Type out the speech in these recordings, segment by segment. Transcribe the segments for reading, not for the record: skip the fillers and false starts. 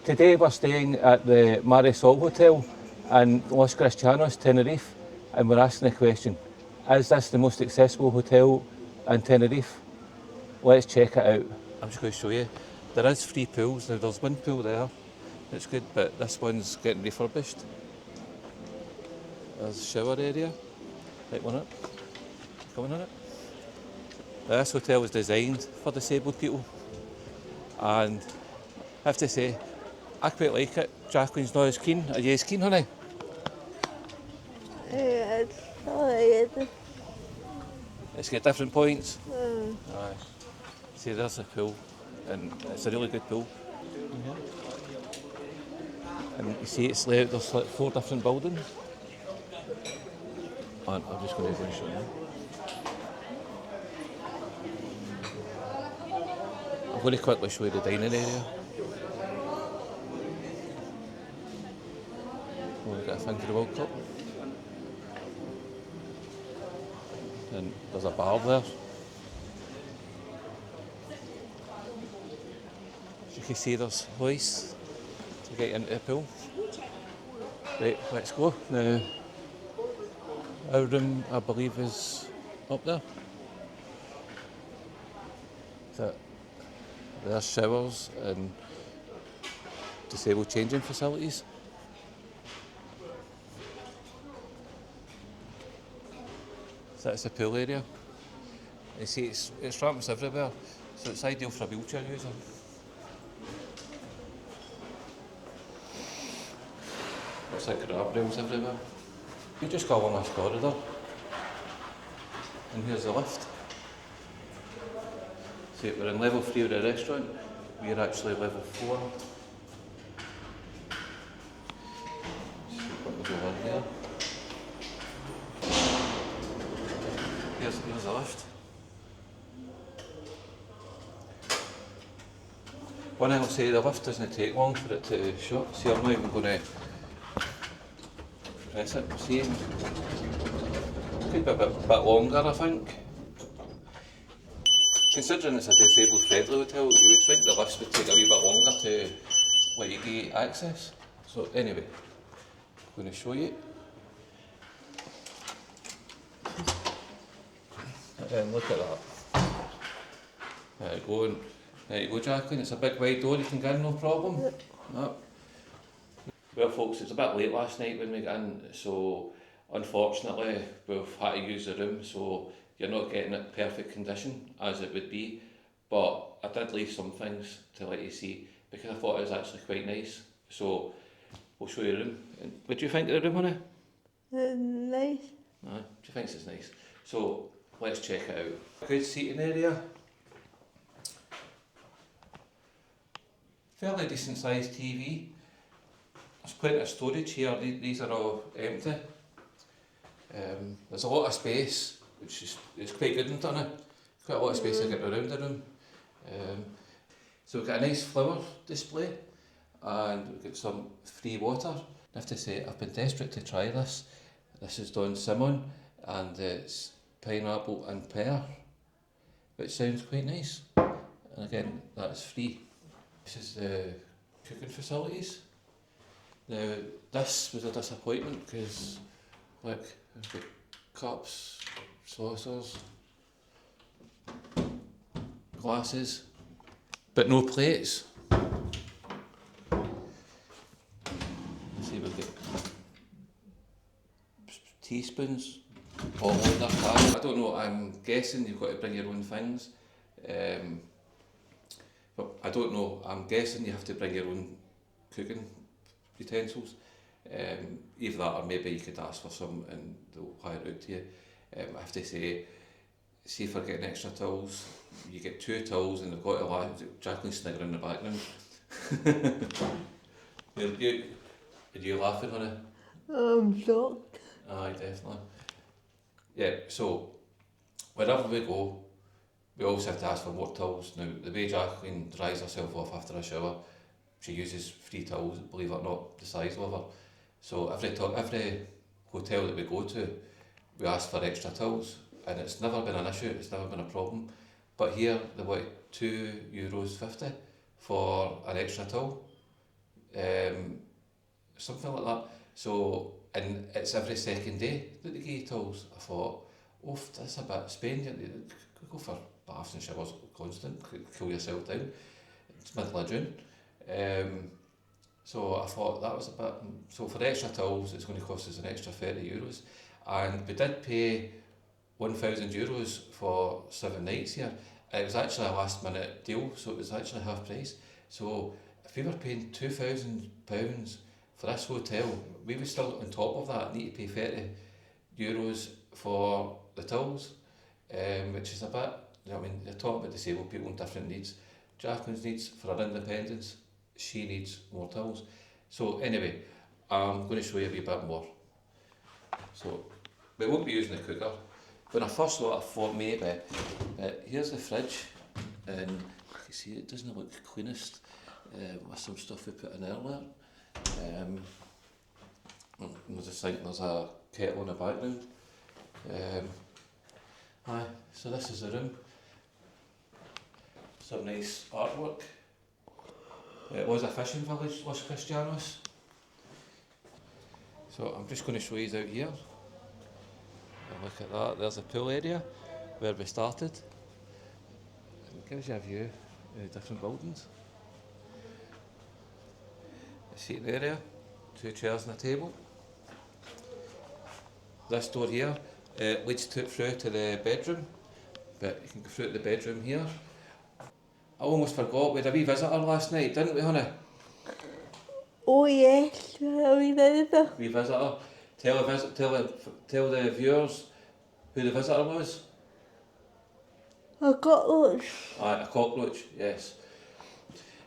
Today we're staying at the Marisol Hotel in Los Cristianos, Tenerife, and we're asking the question, is this the most accessible hotel in Tenerife? Let's check it out. I'm just going to show you. There is free pools. Now there's one pool there, it's good, but this one's getting refurbished. There's a shower area, right one up, coming in it. Now, this hotel was designed for disabled people, and I have to say, I quite like it. Jacqueline's not as keen. Are you as keen, honey? Yeah, it's alright. It's got different points. Mm. Aye. See, there's a pool, and it's a really good pool. And you see it's laid out, there's like 4 different buildings. And I'm just going to go and show you. I'm going to quickly show you the dining area. We've got a thing for the World Cup. And there's a bar there. As you can see, there's hoists to get into the pool. Right, let's go. Now, our room, I believe, is up there. So, there's showers and disabled changing facilities. So that's the pool area. You see, it's ramps everywhere, so it's ideal for a wheelchair user. Looks like grab rails everywhere. You just go along this corridor, and here's the lift. See, we're in level 3 of the restaurant, we're actually level 4. See what we go in here. Here's the lift. One thing I'll say, the lift doesn't take long for it to shut. See, I'm not even going to press it. See, it could be a bit longer, I think. Considering it's a disabled friendly hotel, you would think the lift would take a wee bit longer to let you get access. So anyway, I'm going to show you. And look at that. There you go, Jacqueline. It's a big wide door, you can get in no problem. Yep. Well folks, it's a bit late last night when we got in, so unfortunately we've had to use the room, so you're not getting it perfect condition as it would be, but I did leave some things to let you see because I thought it was actually quite nice. So we'll show you the room. What do you think of the room, honey? Nice. Aye, do you think it's nice? So let's check it out. Good seating area. Fairly decent sized TV. There's plenty of storage here, these are all empty. There's a lot of space, which is quite good, isn't it? Quite a lot of space to get around the room. So we've got a nice flower display and we've got some free water. I have to say, I've been desperate to try this. This is Don Simon and it's pineapple and pear, which sounds quite nice. And again, that's free. This is the cooking facilities. Now, this was a disappointment because, look, we've got cups, saucers, glasses, but no plates. See, we've got teaspoons, all in their car. I don't know, I'm guessing you've got to bring your own things. But I don't know, I'm guessing you have to bring your own cooking utensils. Either that or maybe you could ask for some and they'll hire it out to you. I have to say, see if we're getting extra towels, you get 2 towels and they've got to lie. Jacqueline's sniggering in the background. Are you laughing on it? I'm shocked. Aye, definitely. Yeah, so wherever we go, we always have to ask for more towels. Now, the way Jacqueline dries herself off after a shower, she uses 3 towels, believe it or not, the size of her. So every hotel that we go to, we ask for extra towels, and it's never been an issue, it's never been a problem. But here, they want €2.50 for an extra towel. something like that. So, and it's every second day that they give you towels. I thought, oh, that's a bit spending. You could go for baths and showers constant, cool yourself down. It's middle of June. So I thought that was a bit, so for the extra towels it's going to cost us an extra €30, and we did pay €1,000 for 7 nights here. It was actually a last minute deal, so it was actually half price. So if we were paying £2,000 for this hotel, we would still on top of that need to pay €30 for the towels, which is a bit, you know what I mean, you're talking about disabled people and different needs. Jacqueline's needs for her independence, she needs more towels. So anyway, I'm going to show you a wee bit more. So we won't be using the cooker. When I first saw it, I thought maybe, here's the fridge, and you can see it doesn't look the cleanest, with some stuff we put in earlier. I just think there's a kettle in the background. So this is the room. Some nice artwork. It was a fishing village, Los Cristianos. So I'm just going to show you out here. Look at that, there's a pool area where we started. It gives you a view of different buildings. A seating area, 2 chairs and a table. This door here leads through to the bedroom, but you can go through to the bedroom here. I almost forgot, we had a wee visitor last night, didn't we, honey? Oh yes, a wee visitor. Wee visitor. Tell the viewers who the visitor was. A cockroach. A cockroach, yes.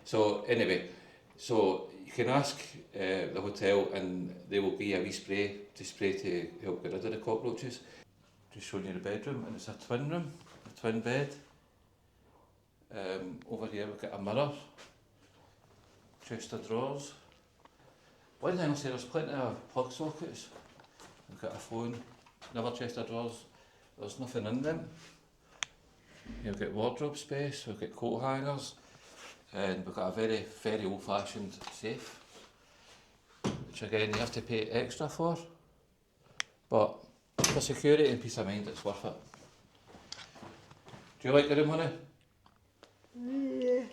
So anyway, so you can ask the hotel and they will give you a wee spray to help get rid of the cockroaches. Just showing you the bedroom, and it's a twin room, a twin bed. Over here we've got a mirror, chest of drawers. One thing I'll say, there's plenty of plug sockets. We've got a phone, another chest of drawers, there's nothing in them. We've got wardrobe space, we've got coat hangers, and we've got a very, very old fashioned safe, which again you have to pay extra for, but for security and peace of mind it's worth it. Do you like the room, honey? Yeah.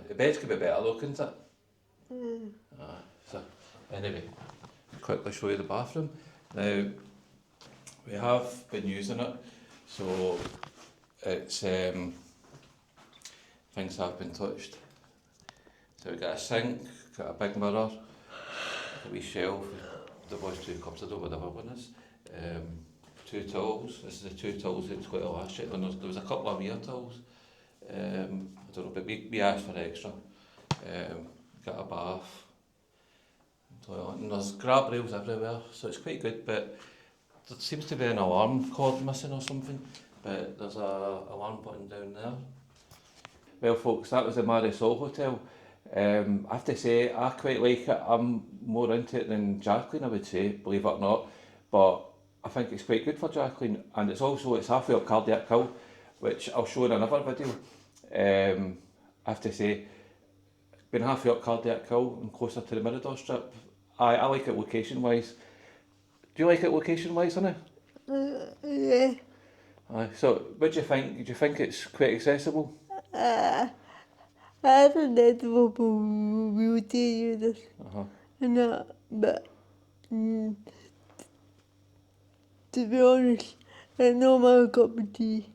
The beds could be better though, couldn't it? So anyway, I'll quickly show you the bathroom. Now, we have been using it, so it's things have been touched. So we've got a sink, got a big mirror, a wee shelf, the boys 2 cups or whatever one is. 2 towels, this is the 2 towels that's got to last year. There was a couple of mere towels. I don't know, but we asked for extra. Got a bath, toilet, and there's grab rails everywhere, so it's quite good, but there seems to be an alarm cord missing or something, but there's a alarm button down there. Well folks, that was the Marisol Hotel. I have to say, I quite like it. I'm more into it than Jacqueline, I would say, believe it or not, but I think it's quite good for Jacqueline, and it's halfway up Cardiac Hill, which I'll show in another video. I have to say, being halfway up Cardiac Hill and closer to the Mirador Strip, I like it location wise. Do you like it location wise, honey? Yeah. So, what do you think? Do you think it's quite accessible? I don't know if we'll tell you this. No, but to be honest, it's not my cup of tea.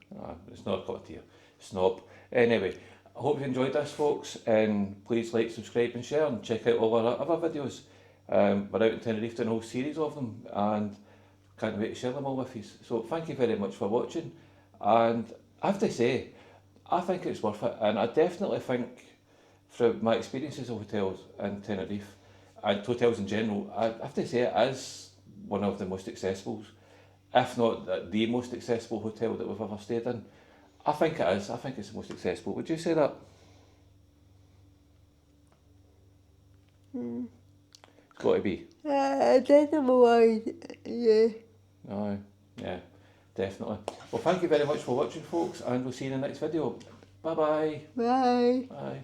It's not a cup of tea. Snob. Anyway, I hope you enjoyed this, folks, and please like, subscribe and share, and check out all our other videos. We're out in Tenerife doing a whole series of them, and can't wait to share them all with you. So thank you very much for watching, and I have to say, I think it's worth it, and I definitely think, through my experiences of hotels in Tenerife, and hotels in general, I have to say it is one of the most accessible, if not the most accessible hotel that we've ever stayed in. I think it is. I think it's the most accessible. Would you say that? It's got to be. Definitely, yeah. Aye, yeah, definitely. Well, thank you very much for watching, folks, and we'll see you in the next video. Bye-bye. Bye. Bye.